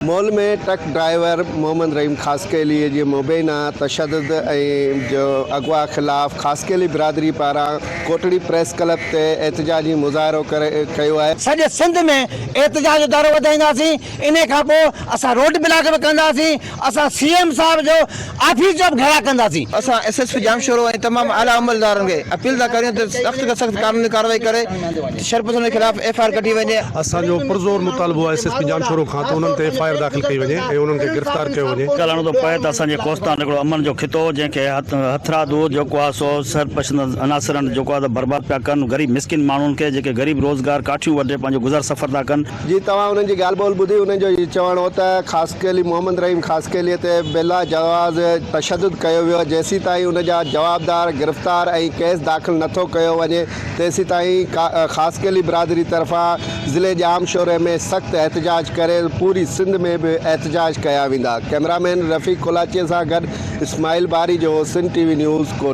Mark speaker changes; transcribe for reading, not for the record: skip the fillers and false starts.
Speaker 1: Mall में truck driver Mohammad रहीम खासकेली जी मुबैना तशद्दुद जो अगवा खिलाफ़ खासकेली बिरादरी पारा कोटड़ी प्रेस क्लब से एहतजाजी मुज़ाहिरो कयो है।
Speaker 2: सॼे सिंध में एहतजाज जो दौरो वधाईंदासीं। इन खां पोइ असां रोड ब्लॉक बि कंदासीं। असां सीएम साहब जो ऑफिस जो बि घेरा कंदासीं।
Speaker 3: असां एसएसपी जामशोरो ऐं तमामु आला अमलदारनि खे अपील था करियूं त सख़्त खां सख़्त कानूनी कार्रवाई करे शरपसंद जे ख़िलाफ़ एफआईआर कढी वञे।
Speaker 4: असांजो पुरज़ोर मुतालबो आहे एसएसपी जामशोरो खां त उन्हनि ते एफआईआर दाख़िल कई वञे ऐं उन्हनि खे गिरफ़्तार कयो वञे।
Speaker 5: करणो थो पए त असांजे कोस्तान हिकिड़ो अमन जो खितो जंहिंखे हथरादो जेको आहे सो सरपसंद अनासरनि जेको आहे बर्बाद पिया कनि ग़रीब मिसकिन माण्हुनि खे जेके ग़रीब रोज़गार काठियूं वढे पंहिंजो गुज़र सफ़र था कनि।
Speaker 1: जी तव्हां उन्हनि जी ॻाल्हि ॿोल ॿुधी। उन्हनि जो इहो चवणु हो त खासकेली मोहम्मद रहीम खासकेलीअ ते बिला जवाज़ तशद्दुद कयो वियो। जेसीं ताईं उन जा जवाबदार गिरफ़्तार ऐं केस दाख़िल नथो कयो वञे तेसीं ताईं खासकेली बिरादरी तरफ़ां ज़िले जामशोरे में सख़्तु एहतजाज करे पूरी सिंध में बि एहतजाज कया वेंदा। कैमरामैन रफ़ीक कोलाचीअ सां गॾु इस्माइल बारी जो सिंध टीवी न्यूज़ कोट।